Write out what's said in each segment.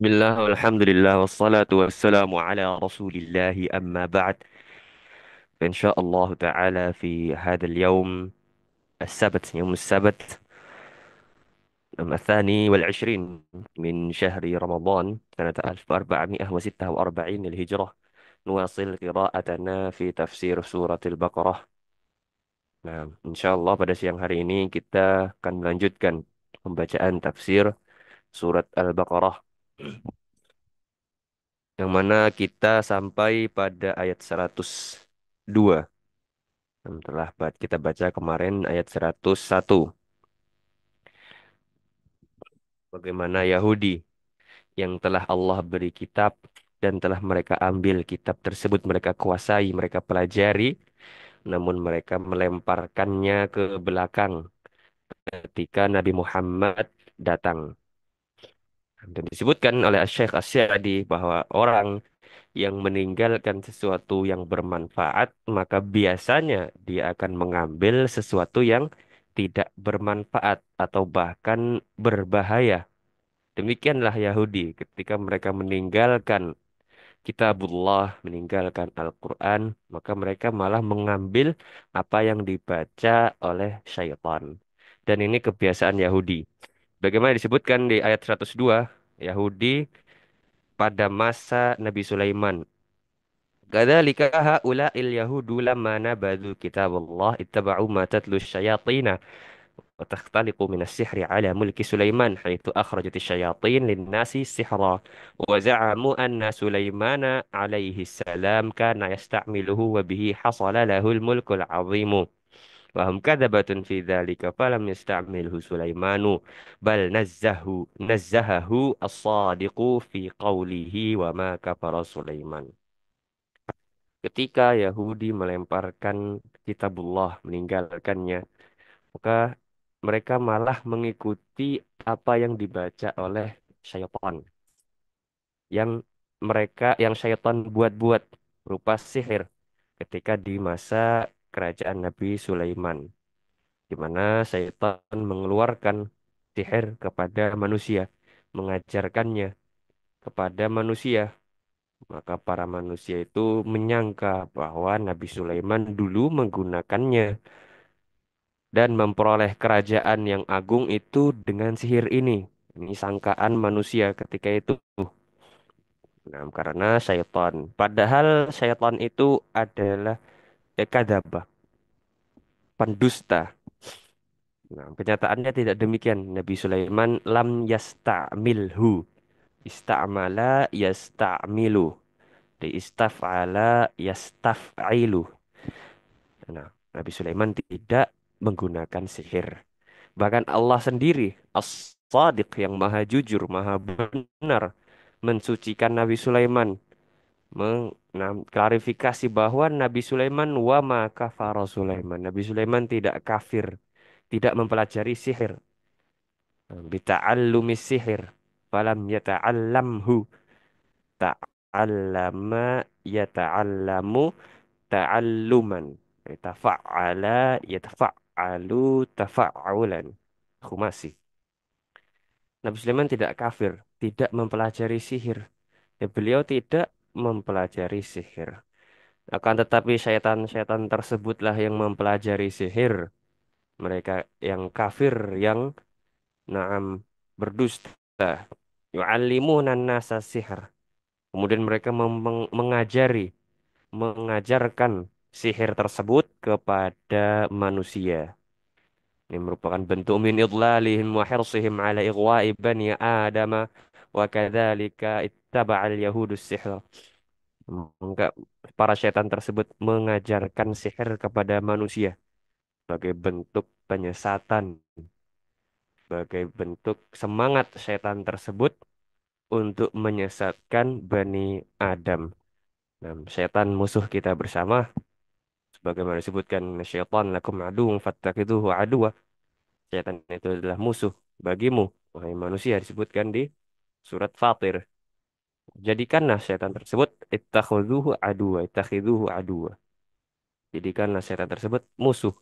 Bismillah, alhamdulillah, wassalatu wassalamu ala rasulillahi amma ba'd. Insyaallah ta'ala fi hadha al-yawm السبت يوم السبت الثاني والعشرين من شهر رمضان سنة 1446 للهجرة نواصل قراءتنا في تفسير سورة البقرة. Nah, insyaallah pada siang hari ini kita akan melanjutkan pembacaan tafsir surat Al-Baqarah yang mana kita sampai pada ayat 102. Yang telah kita baca kemarin ayat 101. Bagaimana Yahudi yang telah Allah beri kitab dan telah mereka ambil kitab tersebut, mereka kuasai, mereka pelajari, namun mereka melemparkannya ke belakang ketika Nabi Muhammad datang. Dan disebutkan oleh Syekh As-Sa'di bahwa orang yang meninggalkan sesuatu yang bermanfaat, maka biasanya dia akan mengambil sesuatu yang tidak bermanfaat atau bahkan berbahaya. Demikianlah Yahudi ketika mereka meninggalkan kitabullah, meninggalkan Al-Quran, maka mereka malah mengambil apa yang dibaca oleh syaitan. Dan ini kebiasaan Yahudi. Bagaimana disebutkan di ayat 102, Yahudi pada masa Nabi Sulaiman. Kadzalika haula'il yahudu lamma nabadhu kitabullah ittaba'u ma tatlu asyayatin wa takhtaliqu minas sihri ala mulki Sulaiman haitsu akhrajat asyayatin lin-nasi sihra wa za'amu anna Sulaimana alaihi salam kana yasta'miluhu wa bihi hasala lahul mulkul 'azimu wa hum kadzabatun fi dzalika falam yasta'milhu Sulaimanu bal nazzahahu as-sadiqu fi qawlihi wa ma kafara Sulaiman. Ketika Yahudi melemparkan kitabullah, meninggalkannya, maka mereka malah mengikuti apa yang dibaca oleh syaitan, yang yang syaitan buat-buat berupa sihir ketika di masa kerajaan Nabi Sulaiman, di mana syaitan mengeluarkan sihir kepada manusia, mengajarkannya kepada manusia. Maka para manusia itu menyangka bahwa Nabi Sulaiman dulu menggunakannya dan memperoleh kerajaan yang agung itu dengan sihir ini. Ini sangkaan manusia ketika itu. Nah, karena syaitan. Padahal syaitan itu adalah kadzabah, pendusta. Nah, kenyataannya tidak demikian. Nabi Sulaiman lam yasta'milhu. Ista'mala yasta'milu. Di istaf'ala yastaf'ilu. Nah, Nabi Sulaiman tidak menggunakan sihir. Bahkan Allah sendiri, As-Sadiq yang maha jujur, maha benar, mensucikan Nabi Sulaiman. Klarifikasi bahwa Nabi Sulaiman wa ma kafara Sulaiman. Nabi Sulaiman tidak kafir, tidak mempelajari sihir. Bita'allumi sihir. Falam yata'allamhu. Ta'allama yata'allamu ta'alluman. Tafa'ala yatafa'alu tafa'ulan. Khumasi. Nabi Sulaiman tidak kafir, tidak mempelajari sihir. Ya, beliau tidak mempelajari sihir. Akan tetapi syaitan-syaitan tersebutlah yang mempelajari sihir. Mereka yang kafir, yang naam berdusta. Yu'allimuna nasa sihir. Kemudian mereka mengajarkan sihir tersebut kepada manusia. Ini merupakan bentuk min idlalihim wa hirsihim ala ighwa'i bani Adam wa kadzalika ittaba'al yahudus sihr. Enggak, para setan tersebut mengajarkan sihir kepada manusia sebagai bentuk penyesatan, sebagai bentuk semangat setan tersebut untuk menyesatkan Bani Adam. Nah, setan musuh kita bersama, sebagaimana disebutkan syaitan lakum aduwwun fattakhidhuhu aduwwa. Setan itu adalah musuh bagimu, wahai manusia, disebutkan di surat Fatir. Jadikanlah setan tersebut ittakhidhuhu aduwa. Jadikanlah setan tersebut musuh.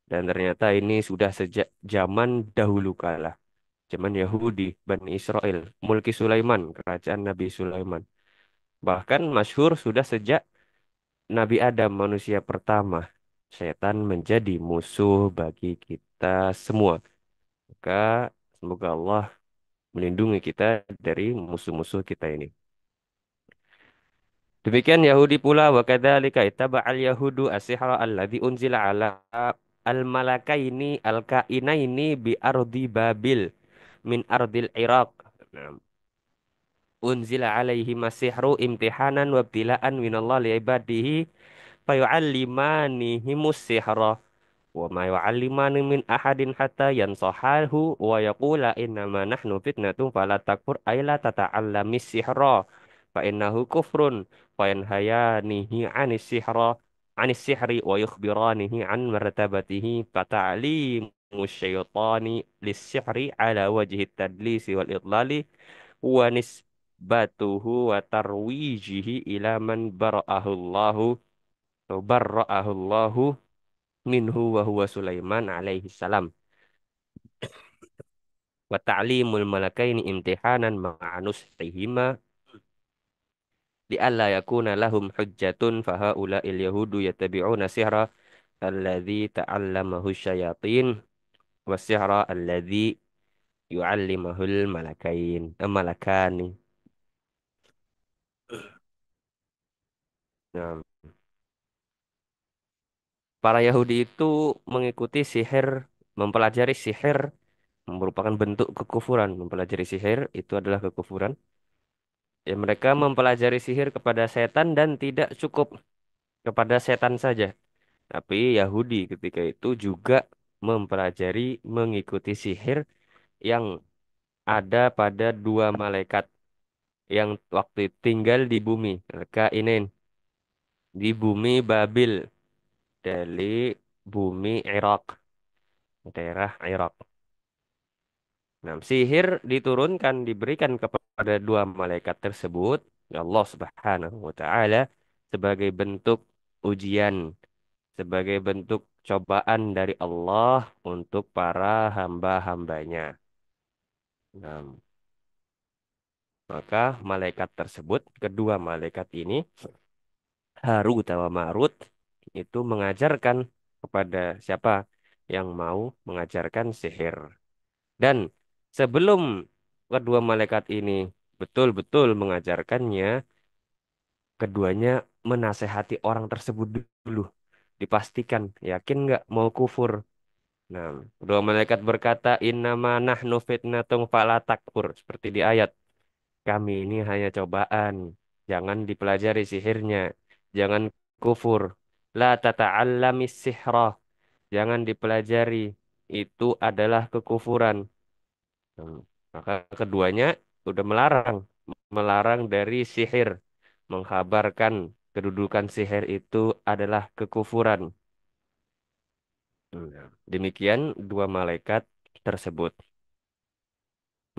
Dan ternyata ini sudah sejak zaman dahulu kala. zaman Yahudi, Bani Israel, Mulki Sulaiman, kerajaan Nabi Sulaiman. Bahkan masyhur sudah sejak Nabi Adam, manusia pertama. Setan menjadi musuh bagi kita semua. Maka semoga Allah melindungi kita dari musuh-musuh kita ini. Demikian Yahudi pula wa kadzalika ittaba'al yahudu as-sihra alladzi unzila ala al-malakaini al-kainaini bi ardi Babil min ardil Iraq. Nah, unzila alaihi masihru imtihanan wa ibtilaan minallah li ibadihi fayu'allimanihimus sihra wa ma yu'allimani min ahadin hatta yansahahu wa yaqula innama nahnu fitnatun fala takfur ay la tata'allamis sihra fa innahu kufrun fa yanhayanihi 'anis sihra 'anis sihri wa yukhbiranihi 'an martabatihi fa ta'limu syaitani lis sihri ala wajhi tadlisi wal idlali wa nisbatuhu wa tarwijihi ila man bara'ahu Allahu minhu wa huwa Sulaiman alaihi salam wa ta'limul malakaini imtihanan ma'a nusihima li'alla yakuna lahum hujjatun fa haula'il yahudu yattabi'una sihra alladhi ta'allamahu syayatin wa sihra alladhi yu'allimahul malakani. Nah, para Yahudi itu mengikuti sihir, mempelajari sihir merupakan bentuk kekufuran. Mempelajari sihir itu adalah kekufuran. Ya, mereka mempelajari sihir kepada setan dan tidak cukup kepada setan saja. Tapi Yahudi ketika itu juga mempelajari mengikuti sihir yang ada pada dua malaikat yang waktu itu tinggal di bumi. Mereka ini di bumi Babil dari bumi Irak, daerah Irak. Nah, sihir diturunkan, diberikan kepada dua malaikat tersebut, ya Allah Subhanahu wa Ta'ala, sebagai bentuk ujian, sebagai bentuk cobaan dari Allah untuk para hamba-hambanya. Nah, maka malaikat tersebut, kedua malaikat ini, Harut dan Marut, itu mengajarkan kepada siapa yang mau mengajarkan sihir. Dan sebelum kedua malaikat ini betul-betul mengajarkannya, keduanya menasehati orang tersebut dulu. Dipastikan, yakin nggak mau kufur. Nah, kedua malaikat berkata, Innama nahnu fitnatung fala takfur. Seperti di ayat, kami ini hanya cobaan. Jangan dipelajari sihirnya. Jangan kufur. La tata'allamis sihra. Jangan dipelajari. Itu adalah kekufuran. Hmm. Maka keduanya udah melarang, melarang dari sihir, mengkabarkan kedudukan sihir itu adalah kekufuran. Demikian dua malaikat tersebut.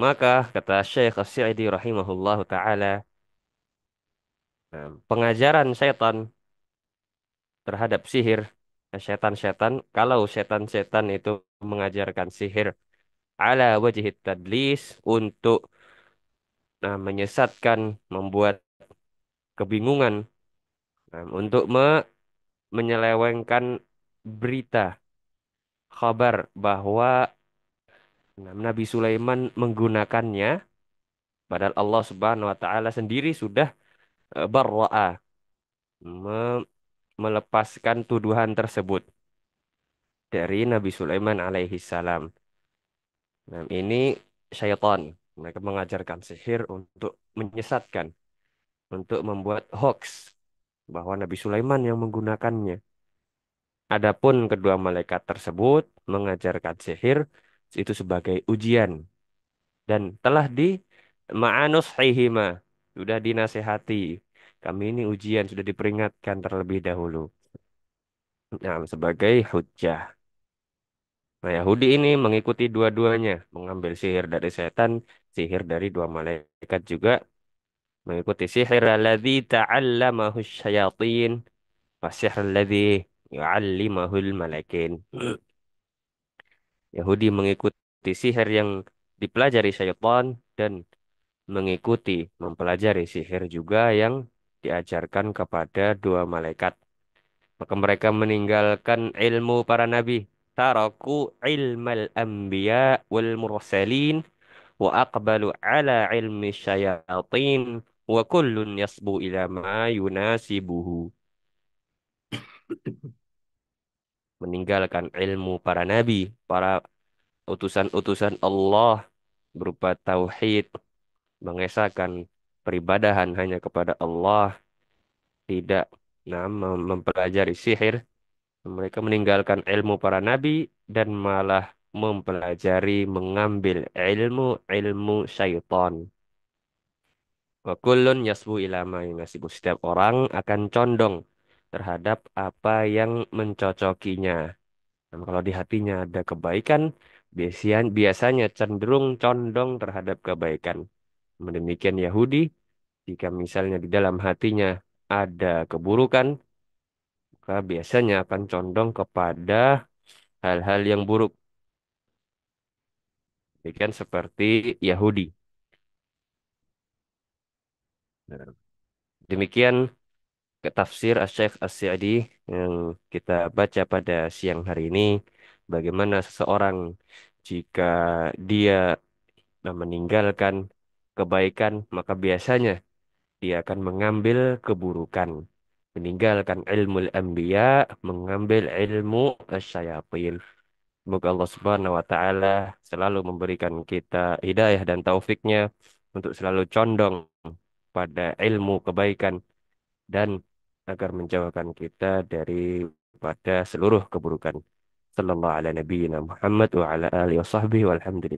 Maka kata Syekh As-Sa'idi rahimahullahu taala, pengajaran setan terhadap sihir, setan-setan, kalau setan-setan itu mengajarkan sihir ala wajhi tadlis untuk menyesatkan, membuat kebingungan, untuk menyelewengkan berita kabar bahwa Nabi Sulaiman menggunakannya, padahal Allah Subhanahu wa taala sendiri sudah barra'ah, me- melepaskan tuduhan tersebut dari Nabi Sulaiman alaihi salam. Nah, ini syaitan. Mereka mengajarkan sihir untuk menyesatkan, untuk membuat hoax bahwa Nabi Sulaiman yang menggunakannya. Adapun kedua malaikat tersebut mengajarkan sihir itu sebagai ujian dan telah di ma'anus hihima, sudah dinasehati. Kami ini ujian sudah diperingatkan terlebih dahulu. Nah, sebagai hujjah. Nah, Yahudi ini mengikuti dua-duanya, mengambil sihir dari setan, sihir dari dua malaikat juga, mengikuti sihir alladzi ta'allamahu syayatin, wa sihr alladzi yu'allimahul malakin. Yahudi mengikuti sihir yang dipelajari syaitan dan mengikuti, mempelajari sihir juga yang diajarkan kepada dua malaikat. Maka mereka meninggalkan ilmu para nabi. Taraku ilmal anbiya wal mursalin wa aqbalu ala ilmi syayatin wa kullun yasbu ila ma yunasibuhu. Meninggalkan ilmu para nabi, para utusan-utusan Allah berupa tauhid, mengesahkan peribadahan hanya kepada Allah, tidak mempelajari sihir. Mereka meninggalkan ilmu para nabi dan malah mempelajari, mengambil ilmu-ilmu syaitan. Wa kullun yasbu ila ma yunasibu. Setiap orang akan condong terhadap apa yang mencocokinya. Dan kalau di hatinya ada kebaikan, biasanya cenderung condong terhadap kebaikan. Demikian Yahudi, jika misalnya di dalam hatinya ada keburukan, maka biasanya akan condong kepada hal-hal yang buruk. Demikian seperti Yahudi. Nah, demikian ke tafsir Asy-Syaikh As-Sa'di yang kita baca pada siang hari ini. Bagaimana seseorang jika dia meninggalkan kebaikan, maka biasanya dia akan mengambil keburukan. Meninggalkan ilmu anbiya, mengambil ilmu asyayatin. Semoga Allah Subhanahu wa taala selalu memberikan kita hidayah dan taufiknya untuk selalu condong pada ilmu kebaikan dan agar menjauhkan kita daripada seluruh keburukan. Sallallahu ala nabiyyina Muhammad wa ala alihi wa sahbihi walhamdulillah.